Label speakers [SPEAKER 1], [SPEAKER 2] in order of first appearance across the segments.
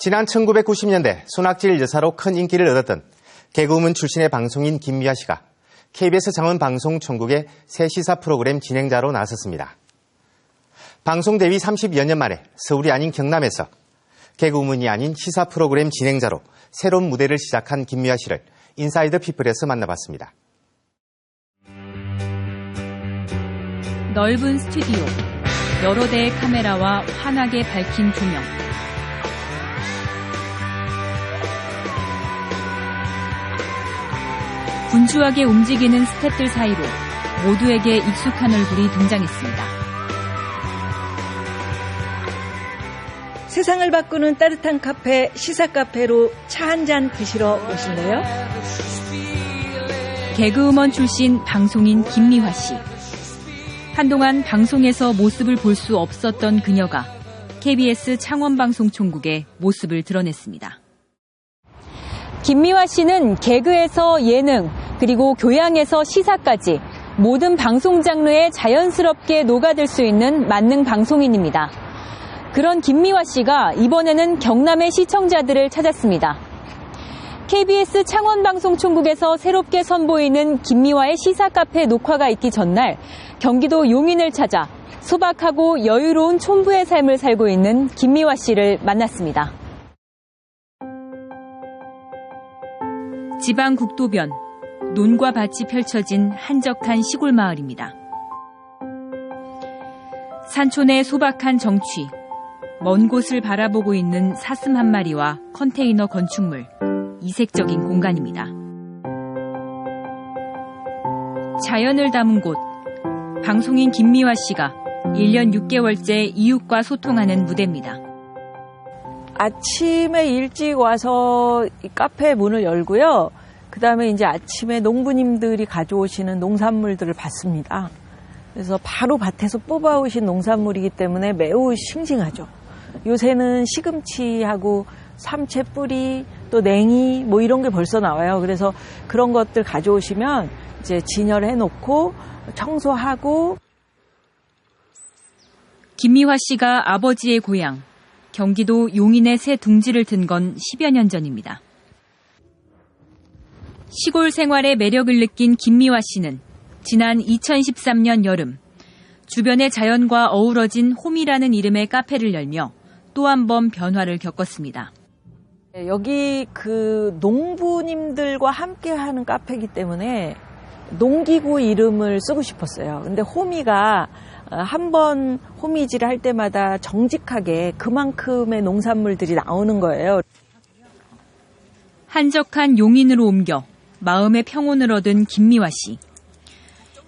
[SPEAKER 1] 지난 1990년대 손학질 여사로 큰 인기를 얻었던 개그우먼 출신의 방송인 김미화 씨가 KBS 장원방송총국의 새 시사 프로그램 진행자로 나섰습니다. 방송 데뷔 30여 년 만에 서울이 아닌 경남에서 개그우먼이 아닌 시사 프로그램 진행자로 새로운 무대를 시작한 김미화 씨를 인사이더 피플에서 만나봤습니다.
[SPEAKER 2] 넓은 스튜디오, 여러 대의 카메라와 환하게 밝힌 조명. 분주하게 움직이는 스태프들 사이로 모두에게 익숙한 얼굴이 등장했습니다.
[SPEAKER 3] 세상을 바꾸는 따뜻한 카페, 시사카페로 차 한잔 드시러 오실래요?
[SPEAKER 2] 개그우먼 출신 방송인 김미화 씨. 한동안 방송에서 모습을 볼 수 없었던 그녀가 KBS 창원방송총국에 모습을 드러냈습니다. 김미화 씨는 개그에서 예능, 그리고 교양에서 시사까지 모든 방송 장르에 자연스럽게 녹아들 수 있는 만능 방송인입니다. 그런 김미화 씨가 이번에는 경남의 시청자들을 찾았습니다. KBS 창원방송총국에서 새롭게 선보이는 김미화의 시사카페 녹화가 있기 전날 경기도 용인을 찾아 소박하고 여유로운 촌부의 삶을 살고 있는 김미화 씨를 만났습니다. 지방 국도변, 논과 밭이 펼쳐진 한적한 시골 마을입니다. 산촌의 소박한 정취, 먼 곳을 바라보고 있는 사슴 한 마리와 컨테이너 건축물, 이색적인 공간입니다. 자연을 담은 곳, 방송인 김미화 씨가 1년 6개월째 이웃과 소통하는 무대입니다.
[SPEAKER 3] 아침에 일찍 와서 이 카페 문을 열고요. 그다음에 이제 아침에 농부님들이 가져오시는 농산물들을 받습니다. 그래서 바로 밭에서 뽑아오신 농산물이기 때문에 매우 싱싱하죠. 요새는 시금치하고 삼채 뿌리, 또 냉이 뭐 이런 게 벌써 나와요. 그래서 그런 것들 가져오시면 이제 진열해 놓고 청소하고.
[SPEAKER 2] 김미화 씨가 아버지의 고향 경기도 용인의 새 둥지를 든 건 10여 년 전입니다. 시골 생활의 매력을 느낀 김미화 씨는 지난 2013년 여름 주변의 자연과 어우러진 홈이라는 이름의 카페를 열며 또 한 번 변화를 겪었습니다.
[SPEAKER 3] 여기 그 농부님들과 함께 하는 카페이기 때문에 농기구 이름을 쓰고 싶었어요. 근데 호미가 한 번 호미질 할 때마다 정직하게 그만큼의 농산물들이 나오는 거예요.
[SPEAKER 2] 한적한 용인으로 옮겨 마음의 평온을 얻은 김미화 씨.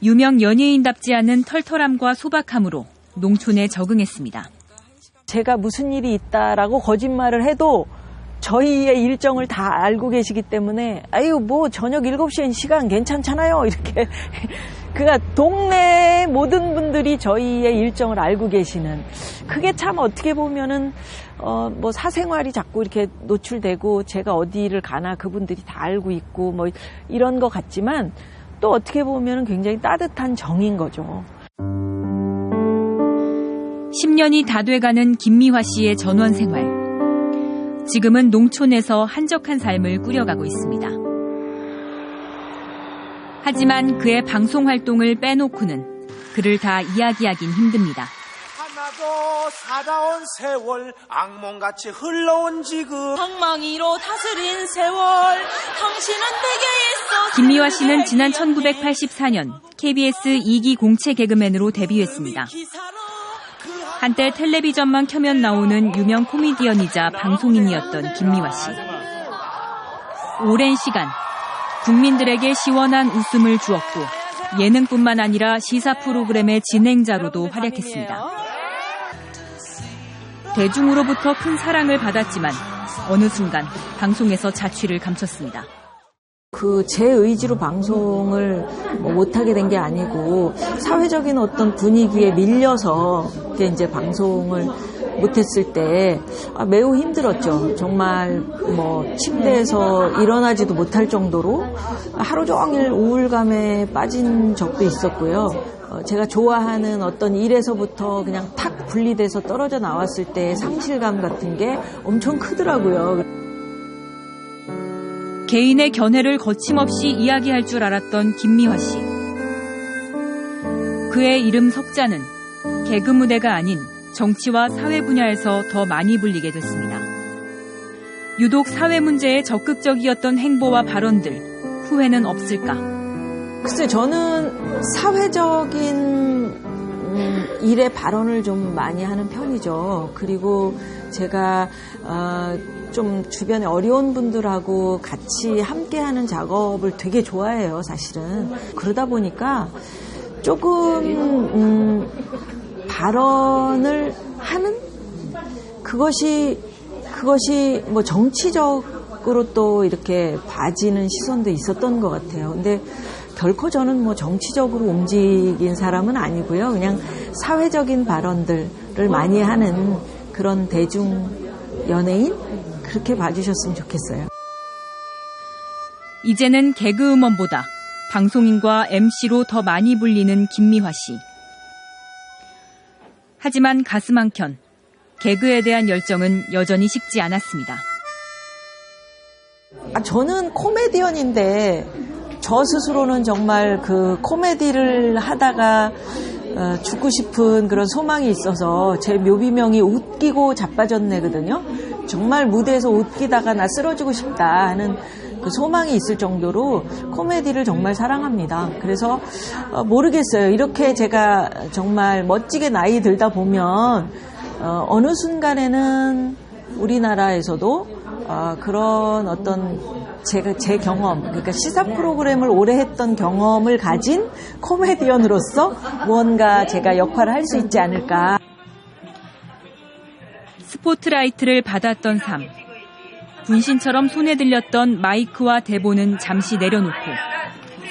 [SPEAKER 2] 유명 연예인답지 않은 털털함과 소박함으로 농촌에 적응했습니다.
[SPEAKER 3] 제가 무슨 일이 있다라고 거짓말을 해도 저희의 일정을 다 알고 계시기 때문에 아유 뭐 저녁 7시엔 시간 괜찮잖아요 이렇게. 그러니까 동네 모든 분들이 저희의 일정을 알고 계시는, 그게 참 어떻게 보면은 뭐 사생활이 자꾸 이렇게 노출되고 제가 어디를 가나 그분들이 다 알고 있고 뭐 이런 것 같지만 또 어떻게 보면은 굉장히 따뜻한 정인 거죠.
[SPEAKER 2] 10년이 다 돼가는 김미화 씨의 전원 생활. 지금은 농촌에서 한적한 삶을 꾸려가고 있습니다. 하지만 그의 방송 활동을 빼놓고는 그를 다 이야기하긴 힘듭니다.
[SPEAKER 4] 하나도 살아온 세월 악몽같이 흘러온 지금
[SPEAKER 5] 엉망이로 다스린 세월 당신은 내게 있어.
[SPEAKER 2] 김미화 씨는 지난 1984년 KBS 2기 공채 개그맨으로 데뷔했습니다. 한때 텔레비전만 켜면 나오는 유명 코미디언이자 방송인이었던 김미화 씨. 오랜 시간 국민들에게 시원한 웃음을 주었고 예능뿐만 아니라 시사 프로그램의 진행자로도 활약했습니다. 대중으로부터 큰 사랑을 받았지만 어느 순간 방송에서 자취를 감췄습니다.
[SPEAKER 3] 제 의지로 방송을 못하게 된 게 아니고 사회적인 어떤 분위기에 밀려서 이제 방송을 못했을 때 매우 힘들었죠. 정말 침대에서 일어나지도 못할 정도로 하루 종일 우울감에 빠진 적도 있었고요. 제가 좋아하는 어떤 일에서부터 그냥 탁 분리돼서 떨어져 나왔을 때 상실감 같은 게 엄청 크더라고요.
[SPEAKER 2] 개인의 견해를 거침없이 이야기할 줄 알았던 김미화 씨. 그의 이름 석자는 개그 무대가 아닌 정치와 사회 분야에서 더 많이 불리게 됐습니다. 유독 사회 문제에 적극적이었던 행보와 발언들, 후회는 없을까?
[SPEAKER 3] 글쎄, 저는 사회적인 일에 발언을 좀 많이 하는 편이죠. 그리고 제가 좀 주변에 어려운 분들하고 같이 함께하는 작업을 되게 좋아해요, 사실은. 그러다 보니까 조금 발언을 하는 그것이 뭐 정치적으로 또 이렇게 봐지는 시선도 있었던 것 같아요. 근데 결코 저는 뭐 정치적으로 움직인 사람은 아니고요. 그냥 사회적인 발언들을 많이 하는 그런 대중 연예인? 그렇게 봐주셨으면 좋겠어요.
[SPEAKER 2] 이제는 개그우먼보다 방송인과 MC로 더 많이 불리는 김미화 씨. 하지만 가슴 한켠 개그에 대한 열정은 여전히 식지 않았습니다.
[SPEAKER 3] 저는 코미디언인데 저 스스로는 정말 그 코미디를 하다가 죽고 싶은 그런 소망이 있어서 제 묘비명이 웃기고 자빠졌네거든요. 정말 무대에서 웃기다가 나 쓰러지고 싶다 하는 그 소망이 있을 정도로 코미디를 정말 사랑합니다. 그래서 모르겠어요. 이렇게 제가 정말 멋지게 나이 들다 보면 어느 순간에는 우리나라에서도 그런 어떤 제 경험, 그러니까 시사 프로그램을 오래 했던 경험을 가진 코미디언으로서 무언가 제가 역할을 할 수 있지 않을까.
[SPEAKER 2] 스포트라이트를 받았던 삶. 분신처럼 손에 들렸던 마이크와 대본은 잠시 내려놓고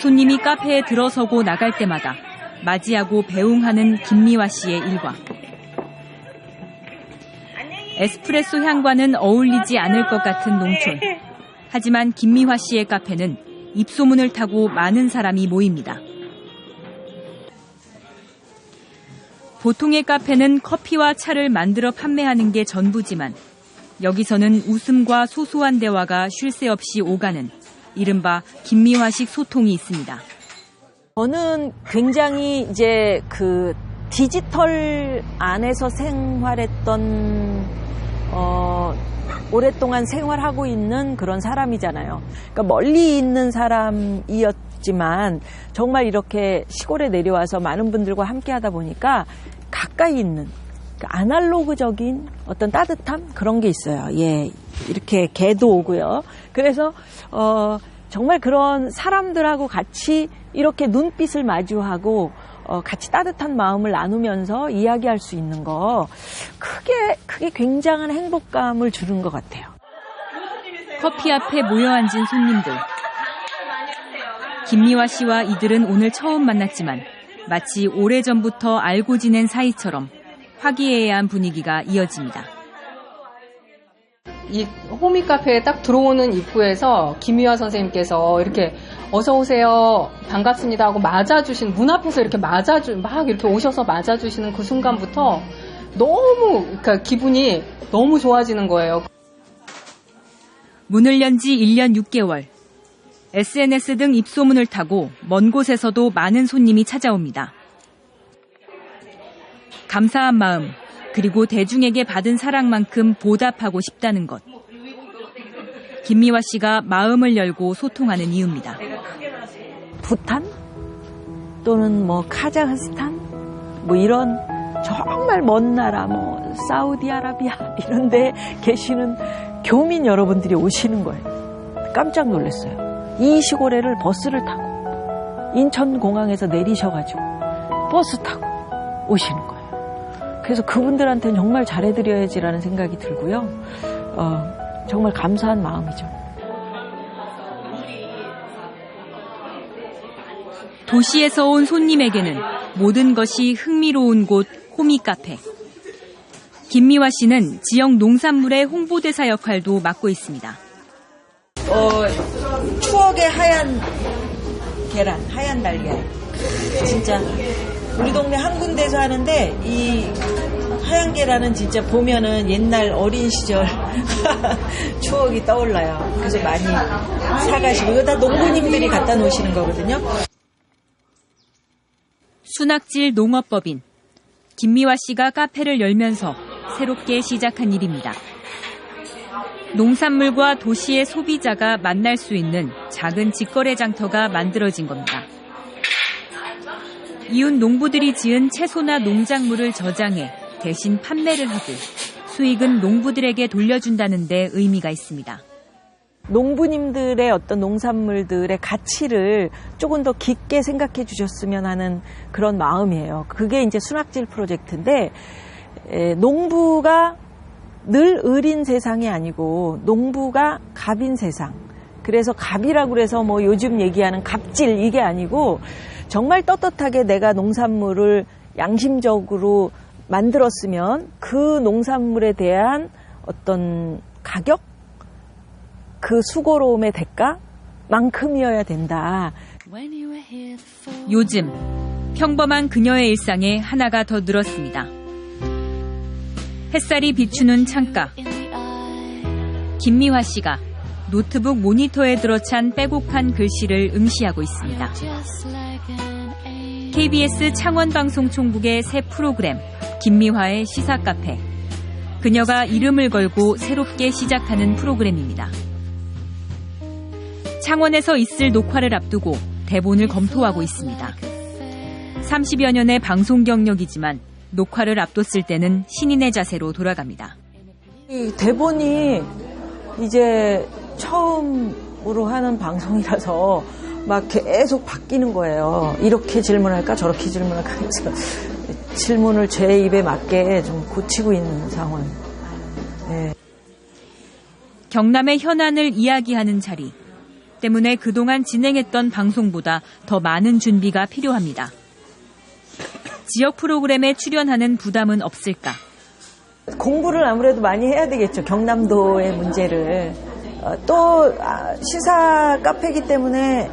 [SPEAKER 2] 손님이 카페에 들어서고 나갈 때마다 맞이하고 배웅하는 김미화 씨의 일과. 에스프레소 향과는 어울리지 않을 것 같은 농촌. 하지만 김미화 씨의 카페는 입소문을 타고 많은 사람이 모입니다. 보통의 카페는 커피와 차를 만들어 판매하는 게 전부지만 여기서는 웃음과 소소한 대화가 쉴 새 없이 오가는 이른바 김미화식 소통이 있습니다.
[SPEAKER 3] 저는 굉장히 이제 그 디지털 안에서 생활했던 오랫동안 생활하고 있는 그런 사람이잖아요. 그러니까 멀리 있는 사람이었지만 정말 이렇게 시골에 내려와서 많은 분들과 함께 하다 보니까 가까이 있는 아날로그적인 어떤 따뜻함 그런 게 있어요. 예, 이렇게 개도 오고요. 그래서 정말 그런 사람들하고 같이 이렇게 눈빛을 마주하고 같이 따뜻한 마음을 나누면서 이야기할 수 있는 거 크게 굉장한 행복감을 주는 것 같아요.
[SPEAKER 2] 커피 앞에 모여 앉은 손님들. 김미화 씨와 이들은 오늘 처음 만났지만 마치 오래전부터 알고 지낸 사이처럼 화기애애한 분위기가 이어집니다.
[SPEAKER 6] 이 호미 카페에 딱 들어오는 입구에서 김미화 선생님께서 이렇게 어서 오세요, 반갑습니다 하고 맞아주신 문 앞에서 이렇게 막 이렇게 오셔서 맞아주시는 그 순간부터 너무 그러니까 기분이 너무 좋아지는 거예요.
[SPEAKER 2] 문을 연 지 1년 6개월. SNS 등 입소문을 타고 먼 곳에서도 많은 손님이 찾아옵니다. 감사한 마음, 그리고 대중에게 받은 사랑만큼 보답하고 싶다는 것. 김미화 씨가 마음을 열고 소통하는 이유입니다.
[SPEAKER 3] 부탄 또는 뭐 카자흐스탄 뭐 이런 정말 먼 나라 뭐 사우디아라비아 이런 데 계시는 교민 여러분들이 오시는 거예요. 깜짝 놀랐어요. 이 시골에를 버스를 타고 인천공항에서 내리셔가지고 버스 타고 오시는 거예요. 그래서 그분들한테는 정말 잘해드려야지라는 생각이 들고요. 정말 감사한 마음이죠.
[SPEAKER 2] 도시에서 온 손님에게는 모든 것이 흥미로운 곳 호미 카페. 김미화 씨는 지역 농산물의 홍보대사 역할도 맡고 있습니다.
[SPEAKER 3] 추억의 하얀 계란, 하얀 달걀. 진짜 우리 동네 한 군데서 하는데 이 하얀 계란은 진짜 보면은 옛날 어린 시절 추억이 떠올라요. 그래서 많이 사가시고 이거 다 농부님들이 갖다 놓으시는 거거든요.
[SPEAKER 2] 순학질 농업법인 김미화 씨가 카페를 열면서 새롭게 시작한 일입니다. 농산물과 도시의 소비자가 만날 수 있는 작은 직거래 장터가 만들어진 겁니다. 이웃 농부들이 지은 채소나 농작물을 저장해 대신 판매를 하고 수익은 농부들에게 돌려준다는 데 의미가 있습니다.
[SPEAKER 3] 농부님들의 어떤 농산물들의 가치를 조금 더 깊게 생각해 주셨으면 하는 그런 마음이에요. 그게 이제 순학질 프로젝트인데 농부가 늘 을인 세상이 아니고 농부가 갑인 세상. 그래서 갑이라고 그래서 뭐 요즘 얘기하는 갑질 이게 아니고 정말 떳떳하게 내가 농산물을 양심적으로 만들었으면 그 농산물에 대한 어떤 가격? 그 수고로움의 대가만큼이어야 된다.
[SPEAKER 2] 요즘 평범한 그녀의 일상에 하나가 더 늘었습니다. 햇살이 비추는 창가. 김미화 씨가 노트북 모니터에 들어찬 빼곡한 글씨를 응시하고 있습니다. KBS 창원방송총국의 새 프로그램 김미화의 시사카페. 그녀가 이름을 걸고 새롭게 시작하는 프로그램입니다. 창원에서 있을 녹화를 앞두고 대본을 검토하고 있습니다. 30여 년의 방송 경력이지만 녹화를 앞뒀을 때는 신인의 자세로 돌아갑니다.
[SPEAKER 3] 이 대본이 이제 처음으로 하는 방송이라서 막 계속 바뀌는 거예요. 이렇게 질문할까 저렇게 질문할까 해서 질문을 제 입에 맞게 좀 고치고 있는 상황. 네.
[SPEAKER 2] 경남의 현안을 이야기하는 자리 때문에 그동안 진행했던 방송보다 더 많은 준비가 필요합니다. 지역 프로그램에 출연하는 부담은 없을까?
[SPEAKER 3] 공부를 아무래도 많이 해야 되겠죠. 경남도의 문제를. 또 시사 카페이기 때문에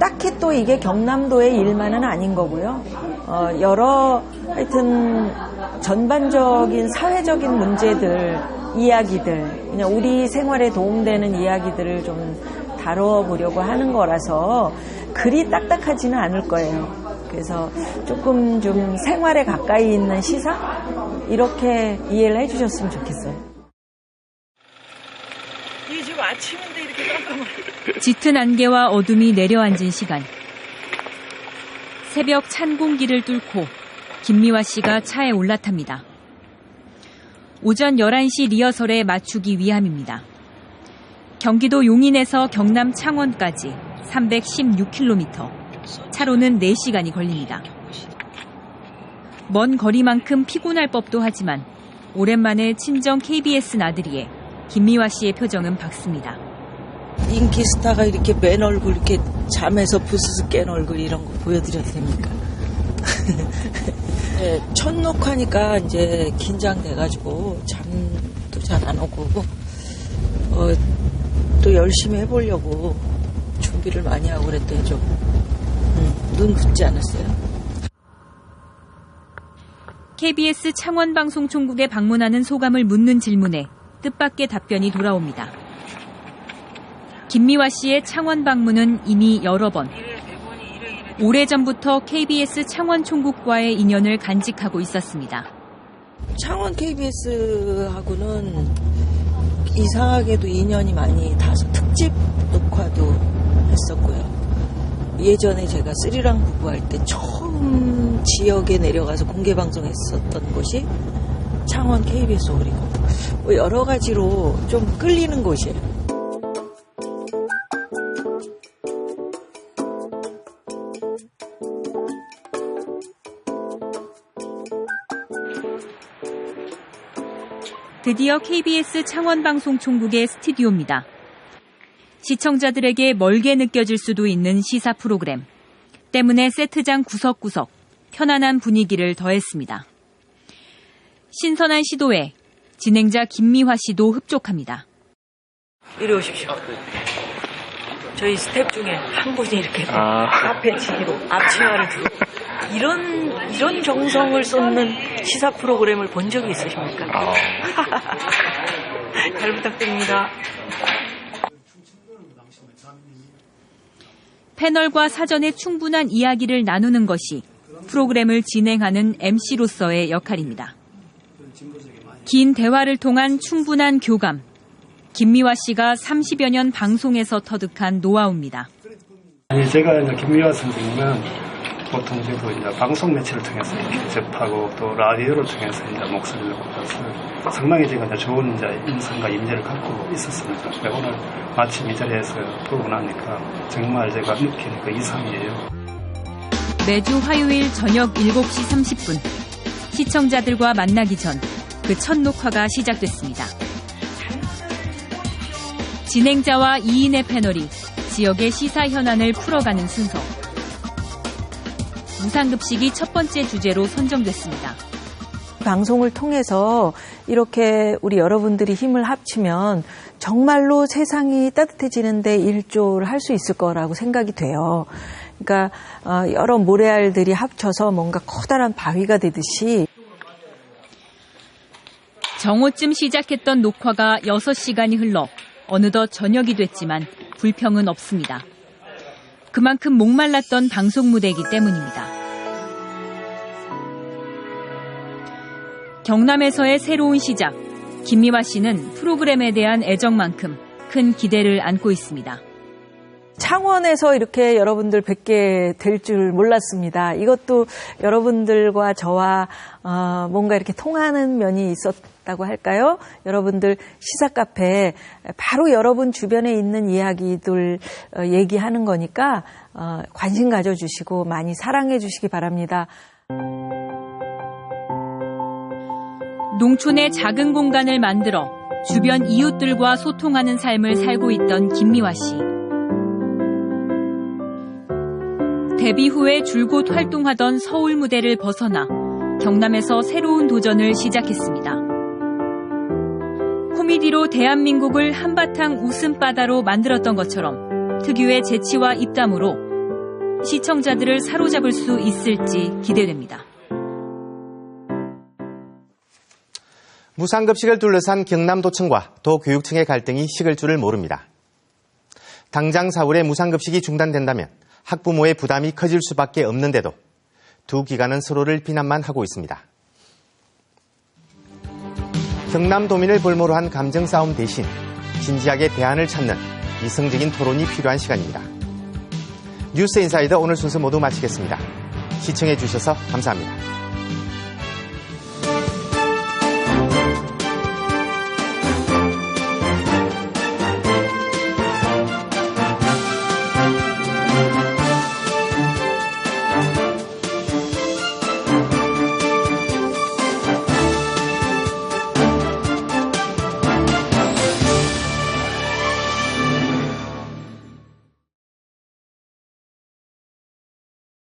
[SPEAKER 3] 딱히 또 이게 경남도의 일만은 아닌 거고요. 여러 하여튼 전반적인 사회적인 문제들, 이야기들, 그냥 우리 생활에 도움되는 이야기들을 좀 다뤄보려고 하는 거라서 그리 딱딱하지는 않을 거예요. 그래서 조금 좀 생활에 가까이 있는 시사? 이렇게 이해를 해주셨으면 좋겠어요. 이게 지금 아침인데 이렇게 깜깜하게.
[SPEAKER 2] 짙은 안개와 어둠이 내려앉은 시간. 새벽 찬 공기를 뚫고 김미화 씨가 차에 올라탑니다. 오전 11시 리허설에 맞추기 위함입니다. 경기도 용인에서 경남 창원까지 316km. 차로는 4시간이 걸립니다. 먼 거리만큼 피곤할 법도 하지만 오랜만에 친정 KBS 나들이에 김미화 씨의 표정은 밝습니다.
[SPEAKER 3] 인기 스타가 이렇게 맨 얼굴 이렇게 잠에서 부스스 깬 얼굴 이런 거 보여드려도 됩니까? 네, 첫 녹화니까 이제 긴장돼가지고 잠도 잘 안 오고 또 열심히 해보려고 준비를 많이 하고 그랬더니 좀 눈 붙지 않았어요.
[SPEAKER 2] KBS 창원방송총국에 방문하는 소감을 묻는 질문에 뜻밖의 답변이 돌아옵니다. 김미화 씨의 창원 방문은 이미 여러 번. 오래전부터 KBS 창원총국과의 인연을 간직하고 있었습니다.
[SPEAKER 3] 창원 KBS하고는 이상하게도 인연이 많이 닿아서 특집 녹화도 했었고요. 예전에 제가 쓰리랑 부부 할 때 처음 지역에 내려가서 공개방송했었던 곳이 창원 KBS 홀이고 여러 가지로 좀 끌리는 곳이에요.
[SPEAKER 2] 드디어 KBS 창원방송총국의 스튜디오입니다. 시청자들에게 멀게 느껴질 수도 있는 시사 프로그램 때문에 세트장 구석구석 편안한 분위기를 더했습니다. 신선한 시도에 진행자 김미화 씨도 흡족합니다.
[SPEAKER 3] 이리 오십시오. 저희 스텝 중에 한 분이 이렇게 앞에 치기로 앞치마를 두고 이런 정성을 쏟는 시사 프로그램을 본 적이 있으십니까? 잘 부탁드립니다.
[SPEAKER 2] 패널과 사전에 충분한 이야기를 나누는 것이 프로그램을 진행하는 MC로서의 역할입니다. 긴 대화를 통한 충분한 교감. 김미화 씨가 30여 년 방송에서 터득한 노하우입니다.
[SPEAKER 7] 제가 이제 김미화 선생님은 보통 이제 방송 매체를 통해서 이렇게 접하고 또 라디오를 통해서 이제 목소리를 듣고 그래서 상당히 제가 이제 좋은 이제 인상과 임재를 갖고 있었습니다. 오늘 마침 이 자리에서 보고 나니까 정말 제가 느끼는 그 이상이에요.
[SPEAKER 2] 매주 화요일 저녁 7시 30분 시청자들과 만나기 전 그 첫 녹화가 시작됐습니다. 진행자와 2인의 패널이 지역의 시사 현안을 풀어가는 순서. 무상급식이 첫 번째 주제로 선정됐습니다.
[SPEAKER 3] 방송을 통해서 이렇게 우리 여러분들이 힘을 합치면 정말로 세상이 따뜻해지는데 일조를 할 수 있을 거라고 생각이 돼요. 그러니까 여러 모래알들이 합쳐서 뭔가 커다란 바위가 되듯이.
[SPEAKER 2] 정오쯤 시작했던 녹화가 6시간이 흘러 어느덧 저녁이 됐지만 불평은 없습니다. 그만큼 목말랐던 방송 무대이기 때문입니다. 경남에서의 새로운 시작. 김미화 씨는 프로그램에 대한 애정만큼 큰 기대를 안고 있습니다.
[SPEAKER 3] 창원에서 이렇게 여러분들 뵙게 될 줄 몰랐습니다. 이것도 여러분들과 저와 뭔가 이렇게 통하는 면이 있었다고 할까요? 여러분들 시사카페 바로 여러분 주변에 있는 이야기들 얘기하는 거니까 관심 가져주시고 많이 사랑해 주시기 바랍니다.
[SPEAKER 2] 농촌의 작은 공간을 만들어 주변 이웃들과 소통하는 삶을 살고 있던 김미화 씨. 데뷔 후에 줄곧 활동하던 서울 무대를 벗어나 경남에서 새로운 도전을 시작했습니다. 코미디로 대한민국을 한바탕 웃음바다로 만들었던 것처럼 특유의 재치와 입담으로 시청자들을 사로잡을 수 있을지 기대됩니다.
[SPEAKER 1] 무상급식을 둘러싼 경남도청과 도교육청의 갈등이 식을 줄을 모릅니다. 당장 4월에 무상급식이 중단된다면 학부모의 부담이 커질 수밖에 없는데도 두 기관은 서로를 비난만 하고 있습니다. 경남도민을 볼모로 한 감정싸움 대신 진지하게 대안을 찾는 이성적인 토론이 필요한 시간입니다. 뉴스 인사이더 오늘 순서 모두 마치겠습니다. 시청해 주셔서 감사합니다.